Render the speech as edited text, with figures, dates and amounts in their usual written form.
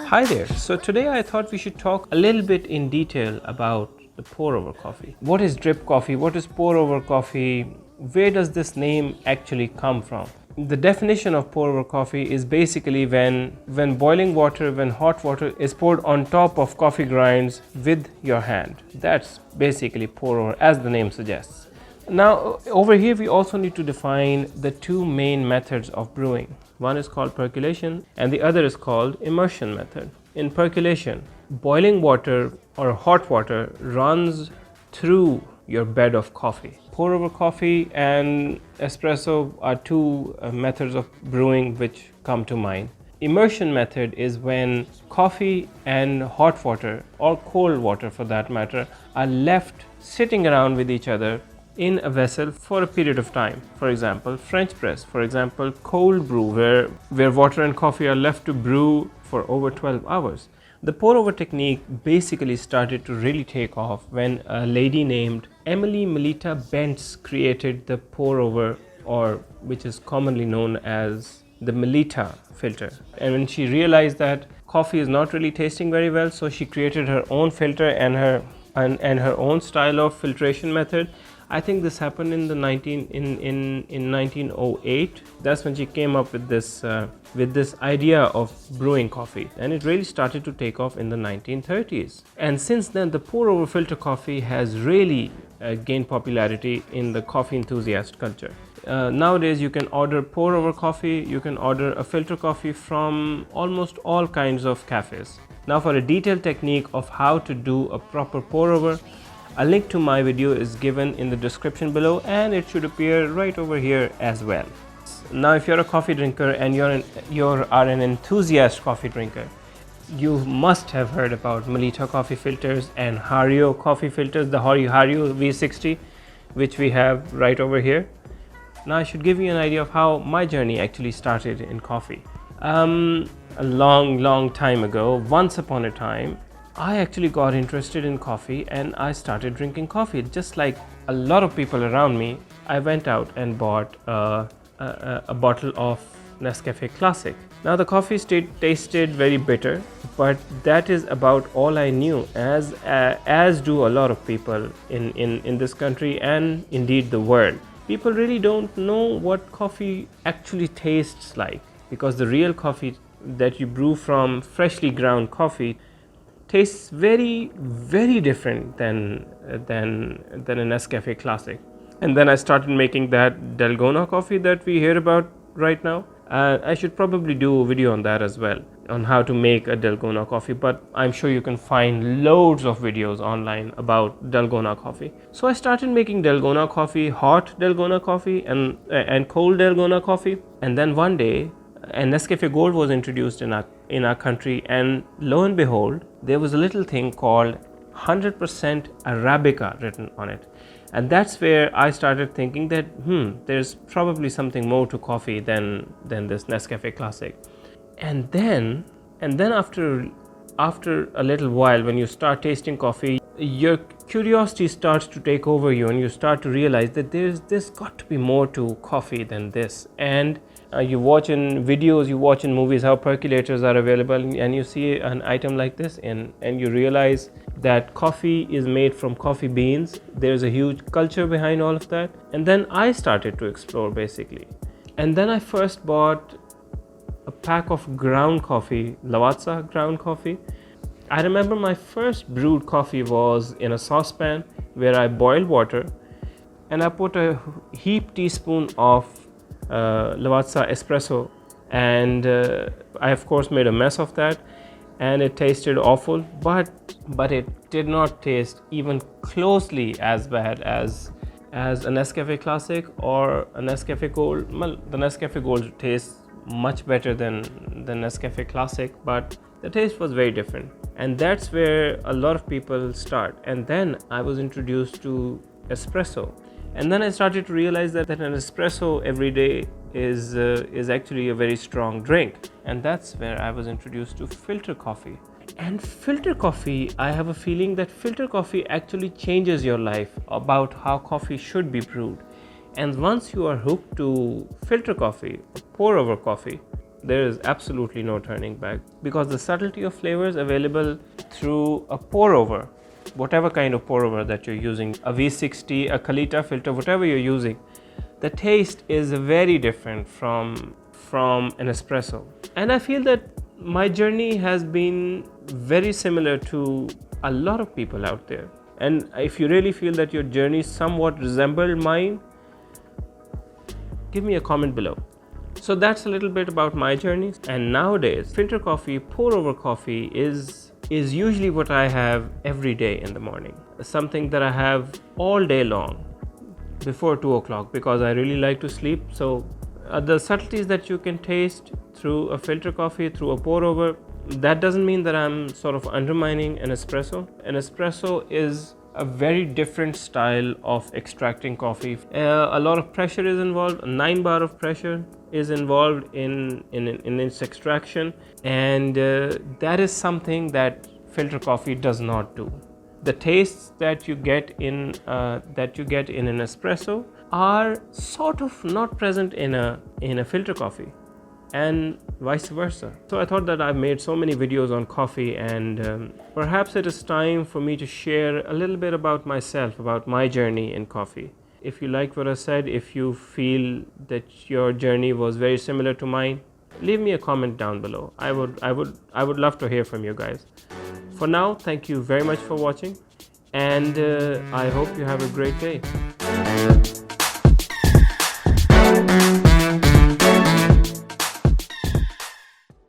Hi there. So today I thought we should talk a little bit in detail about the pour over coffee. What is drip coffee? What is pour over coffee? Where does this name actually come from? The definition of pour over coffee is basically when boiling water, when hot water is poured on top of coffee grinds with your hand. That's basically pour over, as the name suggests. Now over here we also need to define the two main methods of brewing. One is called percolation and the other is called immersion method. In percolation, boiling water or hot water runs through your bed of coffee. Pour over coffee and espresso are two methods of brewing which come to mind. Immersion method is when coffee and hot water, or cold water for that matter, are left sitting around with each other in a vessel for a period of time. For example, French press, for example, cold brew, where water and coffee are left to brew for over 12 hours. The pour over technique basically started to really take off when a lady named Melitta created the pour over, or which is commonly known as the Melitta filter. And when she realized that coffee is not really tasting very well, so she created her own filter and her own style of filtration method. I think this happened in 1908. That's when she came up with this idea of brewing coffee, and it really started to take off in the 1930s. And since then, the pour over filter coffee has really gained popularity in the coffee enthusiast culture. Nowadays, you can order pour over coffee, you can order a filter coffee from almost all kinds of cafes. Now, for a detailed technique of how to do a proper pour over, a link to my video is given in the description below, and it should appear right over here as well. Now, if you're a coffee drinker and you are an enthusiast coffee drinker, you must have heard about Melitta coffee filters and Hario coffee filters, the Hario V60, which we have right over here. Now, I should give you an idea of how my journey actually started in coffee. A long time ago, once upon a time, I actually got interested in coffee and I started drinking coffee. Just like a lot of people around me, I went out and bought a bottle of Nescafe Classic. Now the coffee tasted very bitter, but that is about all I knew, as do a lot of people in this country and indeed the world. People really don't know what coffee actually tastes like, because the real coffee that you brew from freshly ground coffee tastes very different than a Nescafe Classic. And then I started making that Dalgona coffee that we hear about right now. I should probably do a video on that as well, on how to make a Dalgona coffee, but I'm sure you can find loads of videos online about Dalgona coffee. So I started making Dalgona coffee, hot Dalgona coffee and cold Dalgona coffee. And then one day, and Nescafe Gold was introduced in our country, and lo and behold, there was a little thing called 100% Arabica written on it. And that's where I started thinking that there's probably something more to coffee than this Nescafe Classic. And then after a little while, when you start tasting coffee, your curiosity starts to take over you, and you start to realize that there's got to be more to coffee than this. And you watch in videos, you watch in movies how percolators are available, and you see an item like this and you realize that coffee is made from coffee beans. There's a huge culture behind all of that. And then I started to explore basically. And then I first bought a pack of ground coffee, Lavazza ground coffee. I remember my first brewed coffee was in a saucepan where I boiled water and I put a heaped teaspoon of Lavazza espresso, and I of course made a mess of that, and it tasted awful, but it did not taste even closely as bad as a Nescafe Classic or a Nescafe Gold. Well, the Nescafe Gold tastes much better than the Nescafe Classic, but the taste was very different, and that's where a lot of people start. And then I was introduced to espresso. And then I started to realize that an espresso every day is actually a very strong drink. And that's where I was introduced to filter coffee. And filter coffee, I have a feeling that filter coffee actually changes your life about how coffee should be brewed. And once you are hooked to filter coffee, pour over coffee, There is absolutely no turning back, because the subtlety of flavors available through a pour over, whatever kind of pour over that you're using, a V60, a Melitta filter, whatever you're using, the taste is very different from an espresso. And I feel that my journey has been very similar to a lot of people out there. And if you really feel that your journey somewhat resembled mine, give me a comment below. So that's a little bit about my journey. And nowadays, filter coffee, pour over coffee is usually what I have every day in the morning. Something that I have all day long before 2 o'clock, because I really like to sleep. So the subtleties that you can taste through a filter coffee, through a pour over, that doesn't mean that I'm sort of undermining an espresso. An espresso is a very different style of extracting coffee. A lot of pressure is involved. 9 bar of pressure is involved in its extraction, and that is something that filter coffee does not do. The tastes that you get in an espresso are sort of not present in a filter coffee, and vice versa. So I thought that I've made so many videos on coffee, and perhaps it is time for me to share a little bit about myself, about my journey in coffee. If you like what I said, if you feel that your journey was very similar to mine, leave me a comment down below. I would love to hear from you guys. For now, thank you very much for watching, and I hope you have a great day.